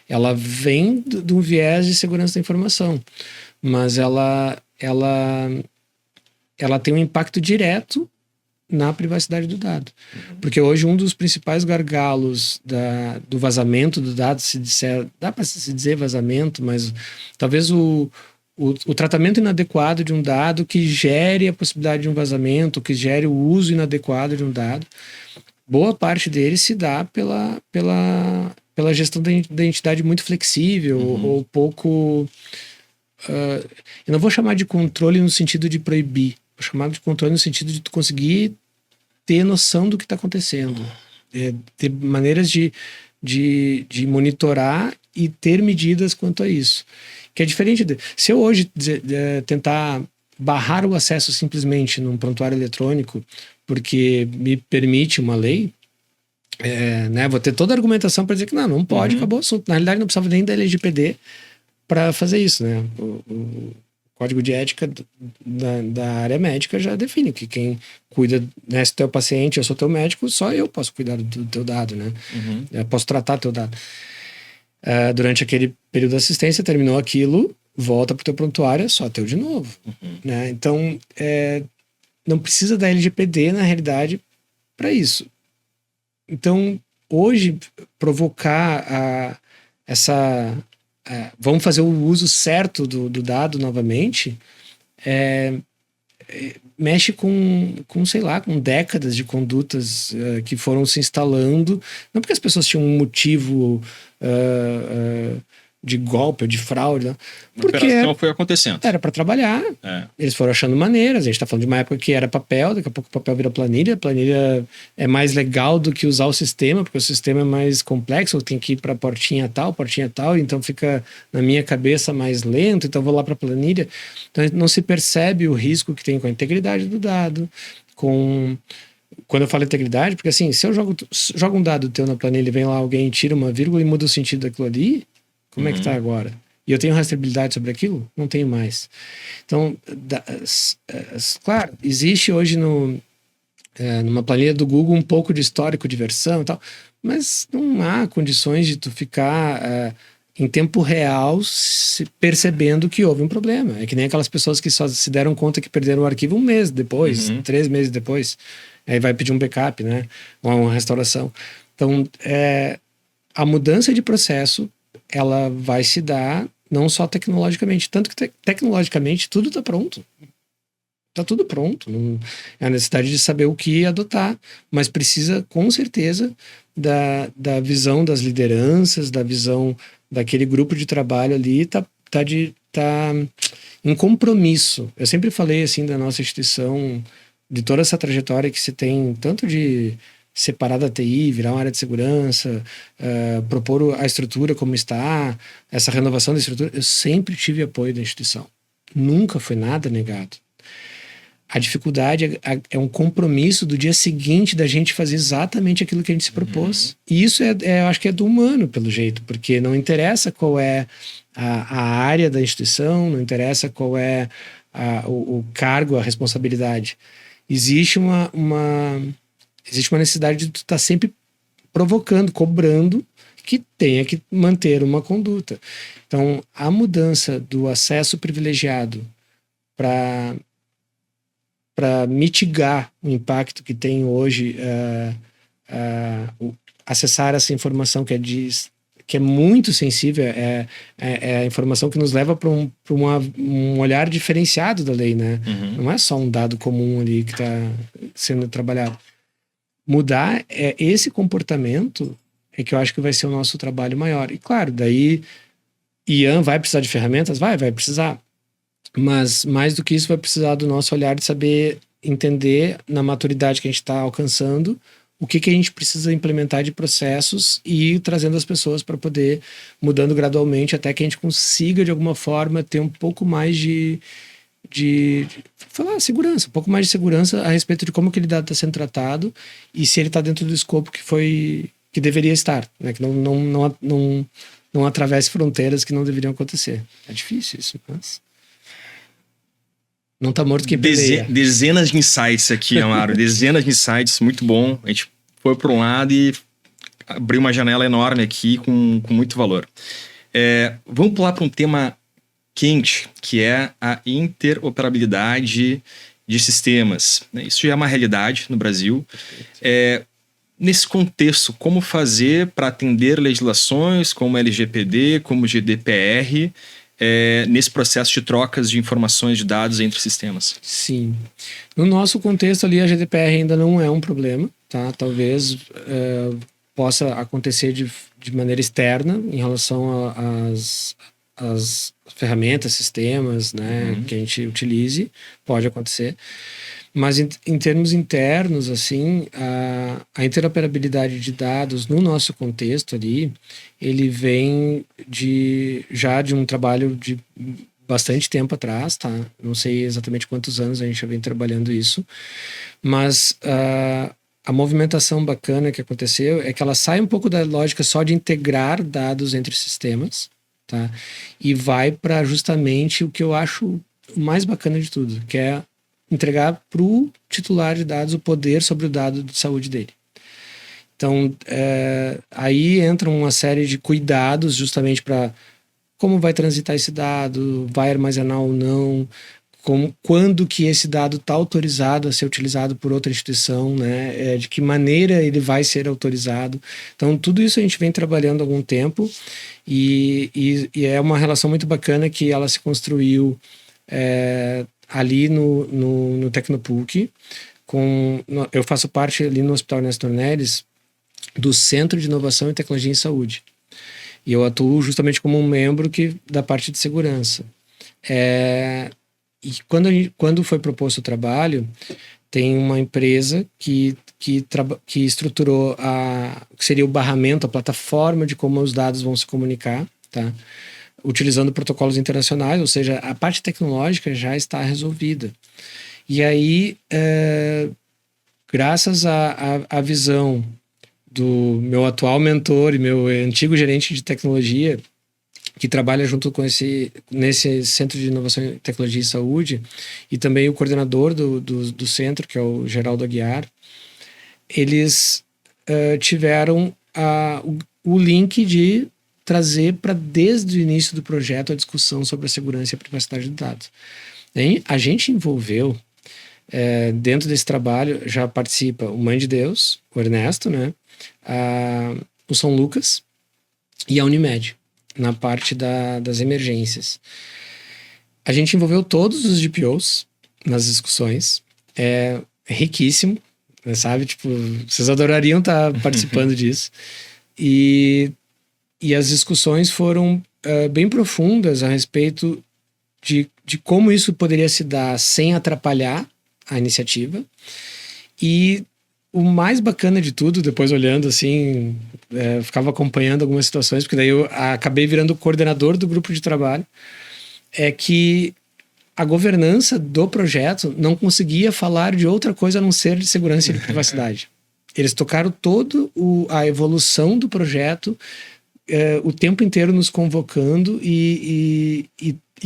Ela vem de um viés de segurança da informação, mas ela tem um impacto direto na privacidade do dado. Porque hoje um dos principais gargalos do vazamento do dado, dá para se dizer vazamento, mas talvez o tratamento inadequado de um dado que gere a possibilidade de um vazamento, que gere o uso inadequado de um dado, boa parte dele se dá pela gestão da identidade muito flexível ou pouco... eu não vou chamar de controle no sentido de proibir, vou chamar de controle no sentido de tu conseguir ter noção do que está acontecendo, ter maneiras de monitorar e ter medidas quanto a isso, que é diferente se eu hoje tentar barrar o acesso simplesmente num prontuário eletrônico porque me permite uma lei, né, vou ter toda a argumentação para dizer que não pode, acabou o assunto. Na realidade não precisava nem da LGPD para fazer isso, né? O Código de Ética da área médica já define que quem cuida, né, se tu é o paciente, eu sou teu médico, só eu posso cuidar do teu dado, né? Eu posso tratar teu dado. Durante aquele período de assistência, terminou aquilo, volta pro teu prontuário, é só teu de novo, né? Então, não precisa da LGPD, na realidade, para isso. Então, hoje, provocar vamos fazer o uso certo do dado novamente, mexe com, sei lá, com décadas de condutas que foram se instalando, não porque as pessoas tinham um motivo de golpe ou de fraude, né? Porque a operação foi acontecendo. Era para trabalhar, eles foram achando maneiras, a gente está falando de uma época que era papel, daqui a pouco o papel vira planilha, a planilha é mais legal do que usar o sistema, porque o sistema é mais complexo, tem que ir para portinha tal, então fica na minha cabeça mais lento, então eu vou lá para a planilha, então não se percebe o risco que tem com a integridade do dado, quando eu falo integridade, porque assim, se eu jogo um dado teu na planilha e vem lá alguém, tira uma vírgula e muda o sentido daquilo ali, como é que tá agora? E eu tenho rastreabilidade sobre aquilo? Não tenho mais. Então, claro, existe hoje numa planilha do Google um pouco de histórico de versão e tal, mas não há condições de tu ficar em tempo real percebendo que houve um problema. É que nem aquelas pessoas que só se deram conta que perderam o arquivo um mês depois, 3 meses depois. Aí vai pedir um backup, né? Ou uma restauração. Então, a mudança de processo ela vai se dar não só tecnologicamente, tanto que tecnologicamente tudo está pronto. Está tudo pronto. Não, é a necessidade de saber o que adotar, mas precisa, com certeza, da visão das lideranças, da visão daquele grupo de trabalho ali, tá em compromisso. Eu sempre falei assim da nossa instituição, de toda essa trajetória que se tem, tanto de separar da TI, virar uma área de segurança, propor a estrutura como está, essa renovação da estrutura, eu sempre tive apoio da instituição. Nunca foi nada negado. A dificuldade é um compromisso do dia seguinte da gente fazer exatamente aquilo que a gente se propôs. E isso eu acho que é do humano, pelo jeito, porque não interessa qual é a área da instituição, não interessa qual é o cargo, a responsabilidade. Existe uma necessidade de tu estar sempre provocando, cobrando que tenha que manter uma conduta. Então, a mudança do acesso privilegiado para mitigar o impacto que tem hoje acessar essa informação que é muito sensível, é a informação que nos leva para um olhar diferenciado da lei, né? Não é só um dado comum ali que está sendo trabalhado. Mudar esse comportamento é que eu acho que vai ser o nosso trabalho maior. E claro, daí Ian vai precisar de ferramentas? Vai precisar. Mas mais do que isso, vai precisar do nosso olhar de saber entender na maturidade que a gente está alcançando o que a gente precisa implementar de processos e ir trazendo as pessoas para poder mudando gradualmente até que a gente consiga de alguma forma ter um pouco mais de segurança, um pouco mais de segurança a respeito de como aquele dado está sendo tratado e se ele está dentro do escopo que deveria estar, né? Que não atravesse fronteiras que não deveriam acontecer. É difícil isso, mas não tá morto quem peleia. Dezenas de insights aqui, Amaro. Dezenas de insights, muito bom. A gente foi para um lado e abriu uma janela enorme aqui com muito valor. Vamos pular para um tema quente, que é a interoperabilidade de sistemas. Isso já é uma realidade no Brasil. Nesse contexto, como fazer para atender legislações como LGPD, como GDPR, nesse processo de trocas de informações de dados entre sistemas? Sim. No nosso contexto ali, a GDPR ainda não é um problema, tá? Talvez possa acontecer de maneira externa em relação às ferramentas, sistemas, né, que a gente utilize, pode acontecer. Mas em termos internos, assim, a interoperabilidade de dados no nosso contexto ali, ele vem já de um trabalho de bastante tempo atrás, tá? Não sei exatamente quantos anos a gente já vem trabalhando isso, mas a movimentação bacana que aconteceu é que ela sai um pouco da lógica só de integrar dados entre sistemas, tá? E vai para justamente o que eu acho mais bacana de tudo, que é entregar para o titular de dados o poder sobre o dado de saúde dele. Então, aí entra uma série de cuidados justamente para como vai transitar esse dado, vai armazenar ou não, quando que esse dado está autorizado a ser utilizado por outra instituição, né? De que maneira ele vai ser autorizado. Então, tudo isso a gente vem trabalhando há algum tempo e é uma relação muito bacana que ela se construiu ali no Tecnopuc. Eu faço parte ali no Hospital Ernesto Ornelis do Centro de Inovação e Tecnologia em Saúde. E eu atuo justamente como um membro da parte de segurança. E quando foi proposto o trabalho, tem uma empresa que estruturou que seria o barramento, a plataforma de como os dados vão se comunicar, tá? Utilizando protocolos internacionais, ou seja, a parte tecnológica já está resolvida. E aí, graças à visão do meu atual mentor e meu antigo gerente de tecnologia, que trabalha junto com nesse Centro de Inovação e Tecnologia e Saúde, e também o coordenador do centro, que é o Geraldo Aguiar, eles tiveram o link de trazer para desde o início do projeto a discussão sobre a segurança e a privacidade de dados. A gente envolveu, dentro desse trabalho, já participa o Mãe de Deus, o Ernesto, né? O São Lucas e a Unimed, na parte das emergências. A gente envolveu todos os DPOs nas discussões. É riquíssimo, sabe? Tipo, vocês adorariam estar participando disso. E as discussões foram bem profundas a respeito de como isso poderia se dar sem atrapalhar a iniciativa. E o mais bacana de tudo, depois olhando assim, ficava acompanhando algumas situações, porque daí eu acabei virando coordenador do grupo de trabalho, é que a governança do projeto não conseguia falar de outra coisa a não ser de segurança e de privacidade. Eles tocaram toda a evolução do projeto, o tempo inteiro nos convocando e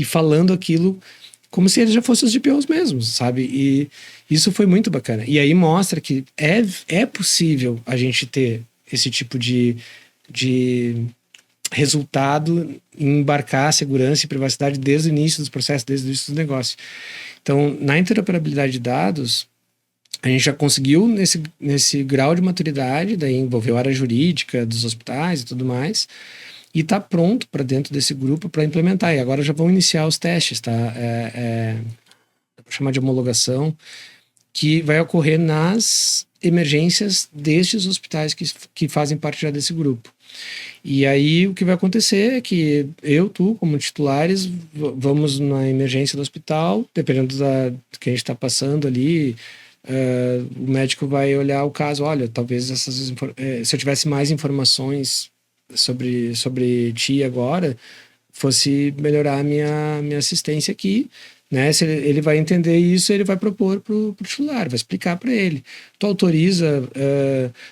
falando aquilo como se eles já fossem os DPOs mesmos, sabe? E isso foi muito bacana. E aí mostra que é possível a gente ter esse tipo de de resultado em embarcar segurança e privacidade desde o início dos processos, desde o início do negócio. Então, na interoperabilidade de dados, a gente já conseguiu nesse grau de maturidade, daí envolveu a área jurídica dos hospitais e tudo mais, e está pronto para dentro desse grupo para implementar. E agora já vão iniciar os testes, tá? Vou chamar de homologação, que vai ocorrer nas emergências destes hospitais que fazem parte já desse grupo. E aí o que vai acontecer é que tu, como titulares, vamos na emergência do hospital, dependendo do que a gente está passando ali, o médico vai olhar o caso, olha, talvez se eu tivesse mais informações sobre ti agora, fosse melhorar a minha assistência aqui, né? Se ele vai entender isso, ele vai propor pro titular, vai explicar para ele. Tu autoriza,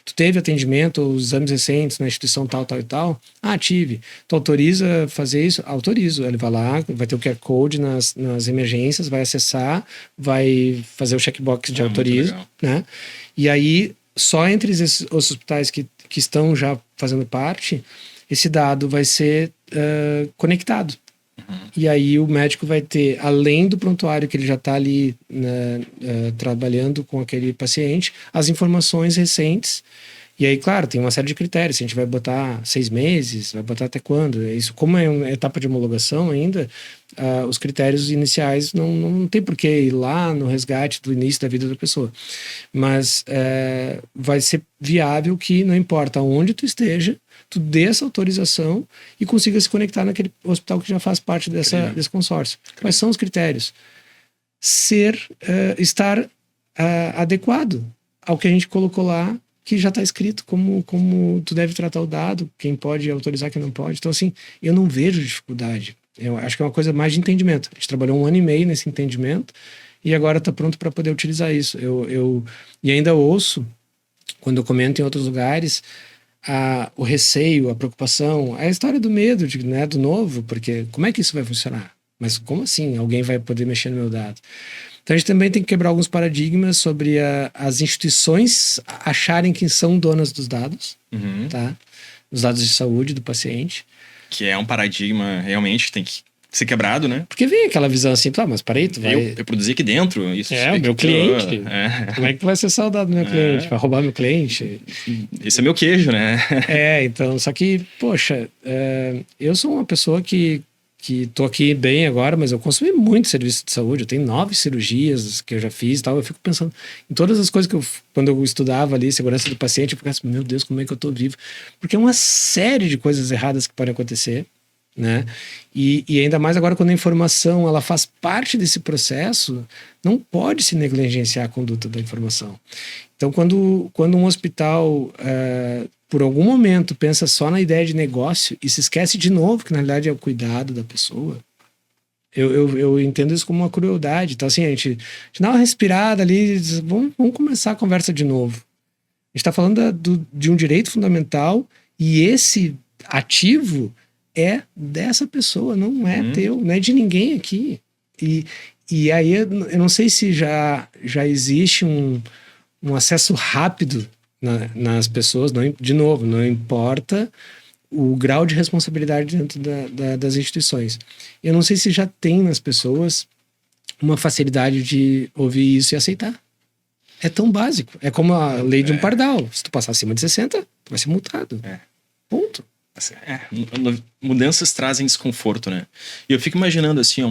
tu teve atendimento, os exames recentes na instituição tal, tal e tal? Ah, tive. Tu autoriza fazer isso? Autorizo. Ele vai lá, vai ter o QR Code nas emergências, vai acessar, vai fazer o checkbox de autorizo, né? E aí, só entre os hospitais que estão já fazendo parte, esse dado vai ser conectado. E aí o médico vai ter, além do prontuário que ele já está ali, né, trabalhando com aquele paciente, as informações recentes. E aí, claro, tem uma série de critérios. Se a gente vai botar 6 meses, vai botar até quando? Isso, como é uma etapa de homologação ainda, os critérios iniciais não tem por que ir lá no resgate do início da vida da pessoa. Mas vai ser viável que, não importa onde tu esteja, tu dê essa autorização e consiga se conectar naquele hospital que já faz parte desse consórcio. Quais são os critérios? Estar adequado ao que a gente colocou lá, que já está escrito como tu deve tratar o dado, quem pode autorizar, quem não pode. Então, assim, eu não vejo dificuldade. Eu acho que é uma coisa mais de entendimento. A gente trabalhou 1 ano e meio nesse entendimento e agora está pronto para poder utilizar isso. E ainda ouço, quando eu comento em outros lugares, o receio, a preocupação, a história do medo, né, do novo, porque como é que isso vai funcionar? Mas como assim alguém vai poder mexer no meu dado? Então a gente também tem que quebrar alguns paradigmas sobre as instituições acharem que são donas dos dados, tá? Dos dados de saúde do paciente. Que é um paradigma realmente que tem que ser quebrado, né? Porque vem aquela visão assim, mas peraí, tu vai... Eu produzi aqui dentro, isso... o meu cliente. Como é que tu vai ser saudado do meu cliente? Vai roubar meu cliente? Esse é meu queijo, né? Então, só que, poxa, eu sou uma pessoa que tô aqui bem agora, mas eu consumi muito serviço de saúde, eu tenho 9 cirurgias que eu já fiz e tal, eu fico pensando em todas as coisas que quando eu estudava ali, segurança do paciente, eu ficava assim, meu Deus, como é que eu tô vivo? Porque é uma série de coisas erradas que podem acontecer, né? E ainda mais agora quando a informação ela faz parte desse processo, não pode se negligenciar a conduta da informação. Então, quando um hospital, por algum momento, pensa só na ideia de negócio e se esquece de novo que, na realidade, é o cuidado da pessoa, eu entendo isso como uma crueldade. Então, assim, a gente dá uma respirada ali e diz, vamos começar a conversa de novo. A gente está falando de um direito fundamental e esse ativo é dessa pessoa, não é teu, não é de ninguém aqui. E aí, eu não sei se já existe um acesso rápido nas pessoas, de novo, não importa o grau de responsabilidade dentro das instituições. Eu não sei se já tem nas pessoas uma facilidade de ouvir isso e aceitar. É tão básico. É como a lei de um pardal. Se tu passar acima de 60, tu vai ser multado. Ponto. Mudanças trazem desconforto, né? E eu fico imaginando, assim,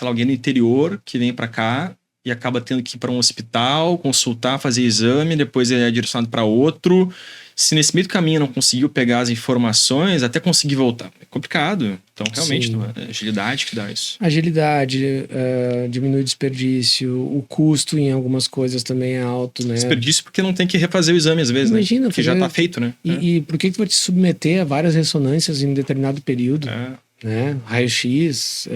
alguém no interior que vem pra cá e acaba tendo que ir para um hospital, consultar, fazer exame, depois é direcionado para outro. Se nesse meio do caminho não conseguiu pegar as informações, até conseguir voltar. É complicado. Então, realmente, agilidade que dá isso. Agilidade, diminui o desperdício, o custo em algumas coisas também é alto, né? Desperdício porque não tem que refazer o exame às vezes, imagina, né? Porque já está feito, né? E por que tu vai te submeter a várias ressonâncias em um determinado período? Né? Raio-X,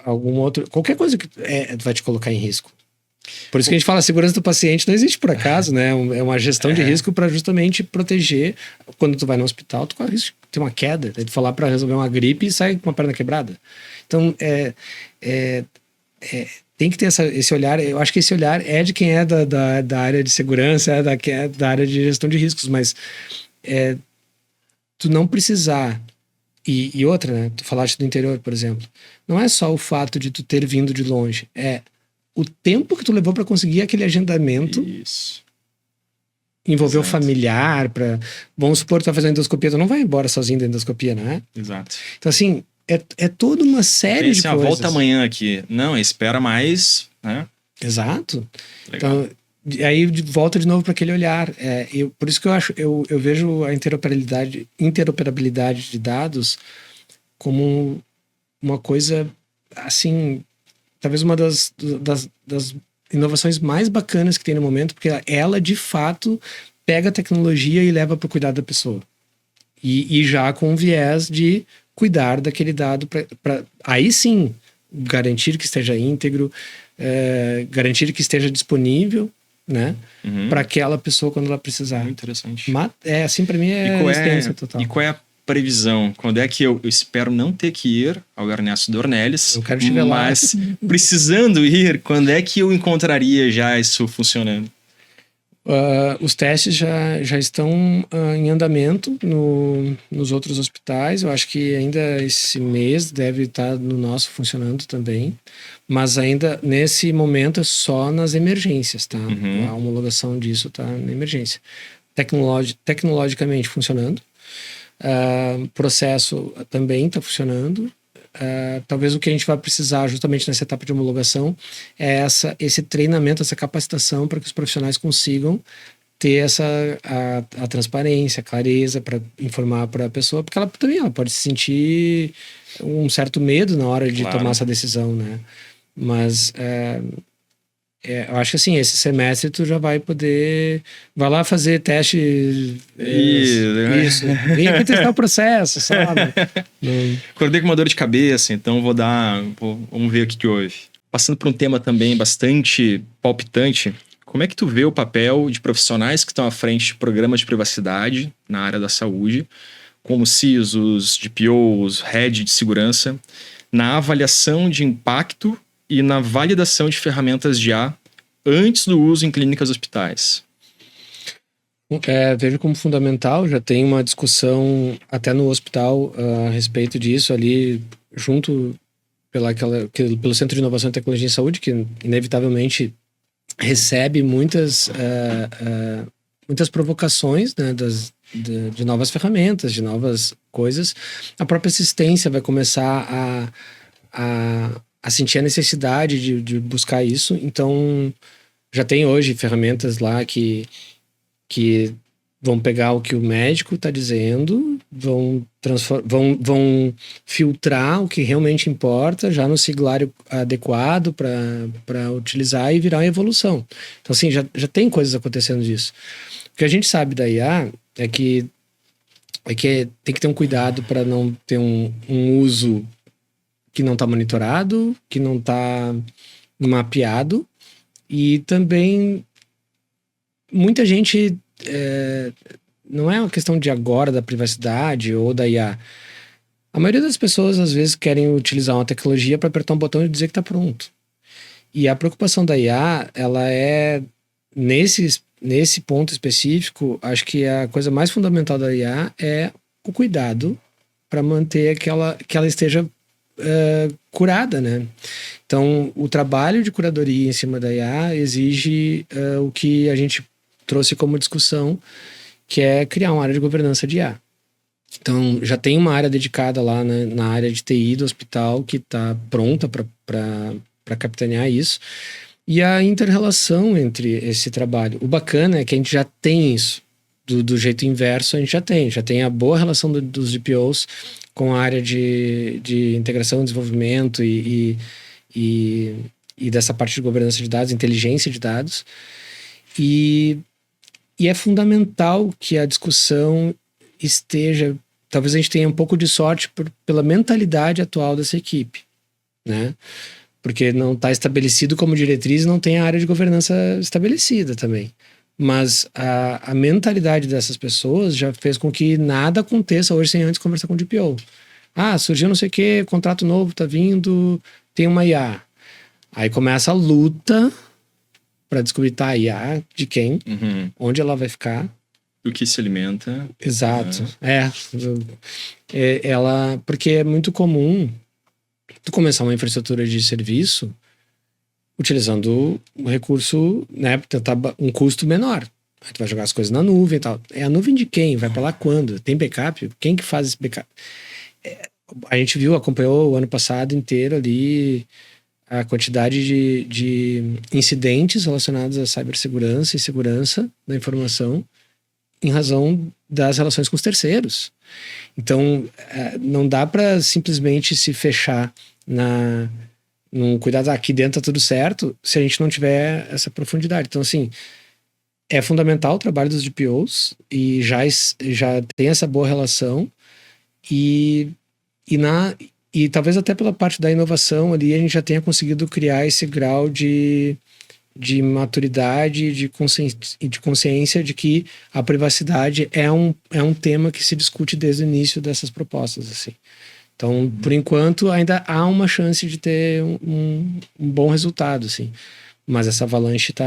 algum outro... Qualquer coisa que vai te colocar em risco. Por isso que a gente fala, a segurança do paciente não existe por acaso, né? É uma gestão de risco para justamente proteger. Quando tu vai no hospital, tu corre risco de ter uma queda, de falar para resolver uma gripe e sai com uma perna quebrada. Então, tem que ter esse olhar. Eu acho que esse olhar é de quem é da área de segurança, quem é da área de gestão de riscos, mas tu não precisar. E outra, né? Tu falaste do interior, por exemplo. Não é só o fato de tu ter vindo de longe, é o tempo que tu levou para conseguir aquele agendamento. Isso. Envolver o Exato. familiar, vamos supor que tu vai fazer endoscopia, tu não vai embora sozinho da endoscopia, né? Exato. Então, assim, é toda uma série de coisas. Volta amanhã aqui. Não, espera mais, né? Exato. Legal. Então, aí volta de novo para aquele olhar. Por isso que eu vejo a interoperabilidade de dados como uma coisa, assim, talvez uma das inovações mais bacanas que tem no momento, porque ela, de fato, pega a tecnologia e leva para o cuidado da pessoa. E já com um viés de cuidar daquele dado para aí sim garantir que esteja íntegro, garantir que esteja disponível, né, para aquela pessoa quando ela precisar. Muito interessante. Assim, para mim é experiência total. E qual é a previsão? Quando é que eu espero não ter que ir ao Ernesto Dornelles? Eu quero estiver lá. Mas precisando ir, quando é que eu encontraria já isso funcionando? Os testes já estão em andamento nos outros hospitais. Eu acho que ainda esse mês deve estar no nosso funcionando também. Mas ainda nesse momento é só nas emergências, tá? A homologação disso está na emergência. Tecnologicamente funcionando. Processo também está funcionando. Talvez o que a gente vai precisar justamente nessa etapa de homologação é esse treinamento, essa capacitação para que os profissionais consigam ter a transparência, a clareza para informar para a pessoa, porque ela também pode se sentir um certo medo na hora de tomar essa decisão, né? Mas eu acho que assim, esse semestre tu já vai vai lá fazer teste. Isso. Vem aqui testar o processo, sabe? Acordei com uma dor de cabeça, então vamos ver o que houve. Passando por um tema também bastante palpitante, como é que tu vê o papel de profissionais que estão à frente de programas de privacidade na área da saúde, como CISOs, DPOs, Head de segurança, na avaliação de impacto e na validação de ferramentas de IA antes do uso em clínicas e hospitais? Vejo como fundamental, já tem uma discussão até no hospital a respeito disso ali, junto pelo Centro de Inovação e Tecnologia em Saúde, que inevitavelmente recebe muitas provocações, né, de novas ferramentas, de novas coisas. A própria assistência vai começar a sentir a necessidade de buscar isso. Então, já tem hoje ferramentas lá que vão pegar o que o médico está dizendo, vão filtrar o que realmente importa, já no siglário adequado para utilizar e virar uma evolução. Então, assim, já tem coisas acontecendo disso. O que a gente sabe da IA é que tem que ter um cuidado para não ter um uso que não está monitorado, que não está mapeado, e também muita gente não é uma questão de agora da privacidade ou da IA. A maioria das pessoas às vezes querem utilizar uma tecnologia para apertar um botão e dizer que está pronto. E a preocupação da IA, ela é nesse ponto específico, acho que a coisa mais fundamental da IA é o cuidado para manter que ela esteja curada, né? Então, o trabalho de curadoria em cima da IA exige o que a gente trouxe como discussão, que é criar uma área de governança de IA. Então, já tem uma área dedicada lá na área de TI do hospital que está pronta para capitanear isso. E a inter-relação entre esse trabalho. O bacana é que a gente já tem isso. Do jeito inverso, a gente já tem a boa relação dos DPOs com a área de integração, desenvolvimento e dessa parte de governança de dados, inteligência de dados. E é fundamental que a discussão esteja... Talvez a gente tenha um pouco de sorte pela mentalidade atual dessa equipe, né? Porque não está estabelecido como diretriz, não tem a área de governança estabelecida também. Mas a mentalidade dessas pessoas já fez com que nada aconteça hoje sem antes conversar com o DPO. Surgiu não sei o que, contrato novo tá vindo, tem uma IA. Aí começa a luta para descobrir, tá, a IA de quem, onde ela vai ficar. O que se alimenta. Exato. Ela, porque é muito comum tu começar uma infraestrutura de serviço utilizando o recurso, né, tentar um custo menor. Aí tu vai jogar as coisas na nuvem e tal. É a nuvem de quem? Vai para lá quando? Tem backup? Quem que faz esse backup? A gente acompanhou o ano passado inteiro ali a quantidade de incidentes relacionados à cibersegurança e segurança da informação em razão das relações com os terceiros. Então, não dá para simplesmente se fechar num cuidado, aqui dentro tá tudo certo, se a gente não tiver essa profundidade. Então, assim, é fundamental o trabalho dos DPOs e já tem essa boa relação e talvez até pela parte da inovação ali a gente já tenha conseguido criar esse grau de maturidade e de consciência de que a privacidade é um tema que se discute desde o início dessas propostas, assim. Então, por enquanto, ainda há uma chance de ter um bom resultado, assim. Mas essa avalanche tá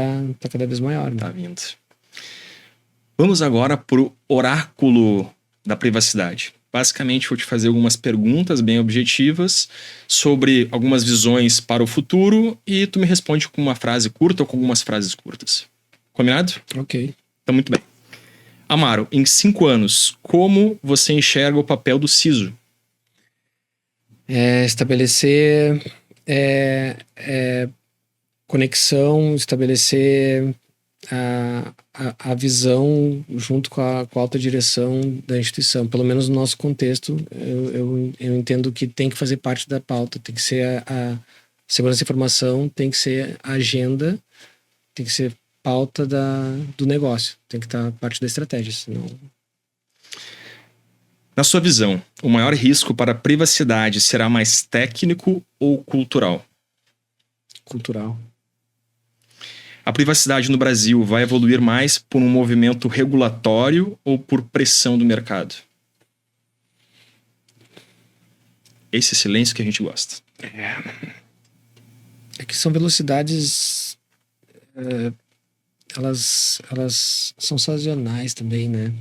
cada vez maior. Né? Tá vindo. Vamos agora pro oráculo da privacidade. Basicamente, vou te fazer algumas perguntas bem objetivas sobre algumas visões para o futuro e tu me responde com uma frase curta ou com algumas frases curtas. Combinado? Ok. Tá muito bem. Amaro, em 5 anos, como você enxerga o papel do CISO? Estabelecer conexão, estabelecer a visão junto com a alta direção da instituição. Pelo menos no nosso contexto, eu entendo que tem que fazer parte da pauta, tem que ser a segurança da informação, tem que ser a agenda, tem que ser pauta do negócio, tem que estar parte da estratégia, senão... Na sua visão, o maior risco para a privacidade será mais técnico ou cultural? Cultural. A privacidade no Brasil vai evoluir mais por um movimento regulatório ou por pressão do mercado? Esse silêncio que a gente gosta. É que são velocidades... elas são sazonais também, né?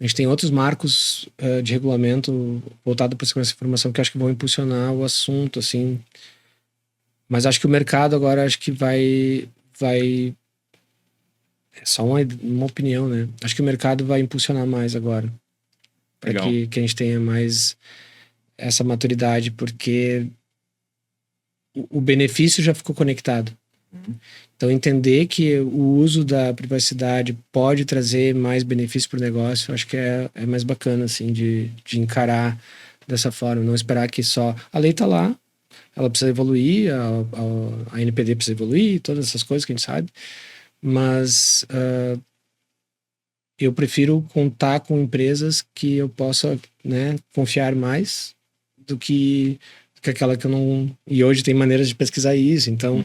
A gente tem outros marcos de regulamento voltado para a segurança da informação que acho que vão impulsionar o assunto, assim. Mas acho que o mercado agora acho que vai... É só uma opinião, né? Acho que o mercado vai impulsionar mais agora. Para que a gente tenha mais essa maturidade, porque o benefício já ficou conectado. Então, entender que o uso da privacidade pode trazer mais benefício para o negócio, acho que é mais bacana, assim, de encarar dessa forma. Não esperar que só... A lei está lá, ela precisa evoluir, a NPD precisa evoluir, todas essas coisas que a gente sabe, mas eu prefiro contar com empresas que eu possa, né, confiar mais do que aquela que eu não... E hoje tem maneiras de pesquisar isso, então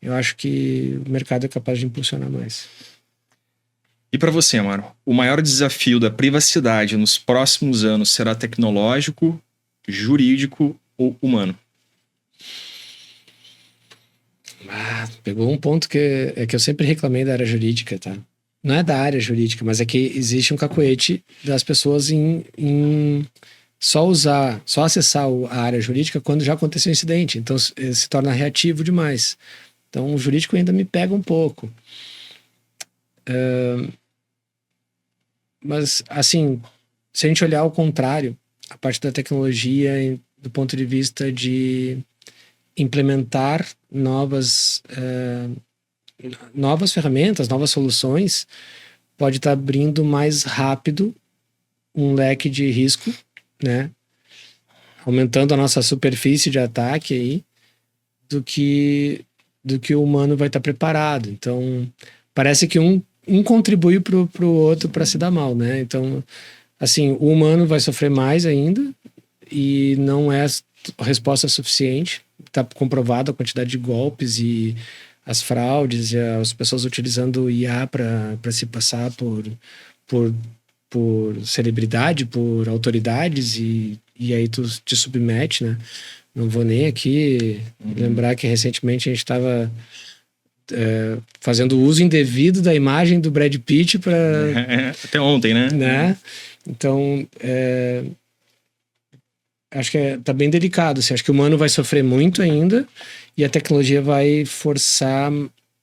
eu acho que o mercado é capaz de impulsionar mais. E para você, Amaro, o maior desafio da privacidade nos próximos anos será tecnológico, jurídico ou humano? Pegou um ponto que eu sempre reclamei da área jurídica, tá? Não é da área jurídica, mas é que existe um cacoete das pessoas em só acessar a área jurídica quando já aconteceu um incidente. Então se torna reativo demais. Então o jurídico ainda me pega um pouco. Mas, assim, se a gente olhar ao contrário, a parte da tecnologia do ponto de vista de implementar novas ferramentas, novas soluções, pode estar abrindo mais rápido um leque de risco, né? Aumentando a nossa superfície de ataque aí, do que o humano vai estar preparado. Então, parece que um contribui pro outro para se dar mal, né? Então, assim, o humano vai sofrer mais ainda e não é a resposta suficiente. Está comprovado a quantidade de golpes e as fraudes e as pessoas utilizando IA para se passar por celebridade, por autoridades e aí tu te submete, né? Não vou nem aqui lembrar que recentemente a gente estava fazendo uso indevido da imagem do Brad Pitt para... Até ontem, né? Então, acho que tá bem delicado. Assim, acho que o humano vai sofrer muito ainda e a tecnologia vai forçar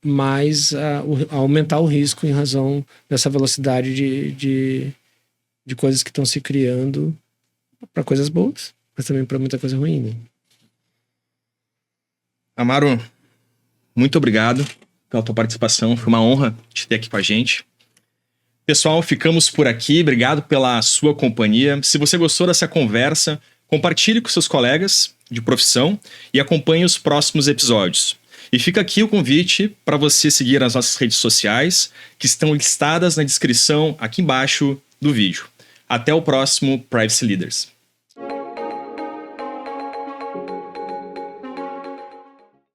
mais a aumentar o risco em razão dessa velocidade de coisas que estão se criando para coisas boas, mas também para muita coisa ruim, né? Amaro, muito obrigado pela tua participação. Foi uma honra te ter aqui com a gente. Pessoal, ficamos por aqui. Obrigado pela sua companhia. Se você gostou dessa conversa, compartilhe com seus colegas de profissão e acompanhe os próximos episódios. E fica aqui o convite para você seguir as nossas redes sociais, que estão listadas na descrição aqui embaixo do vídeo. Até o próximo Privacy Leaders.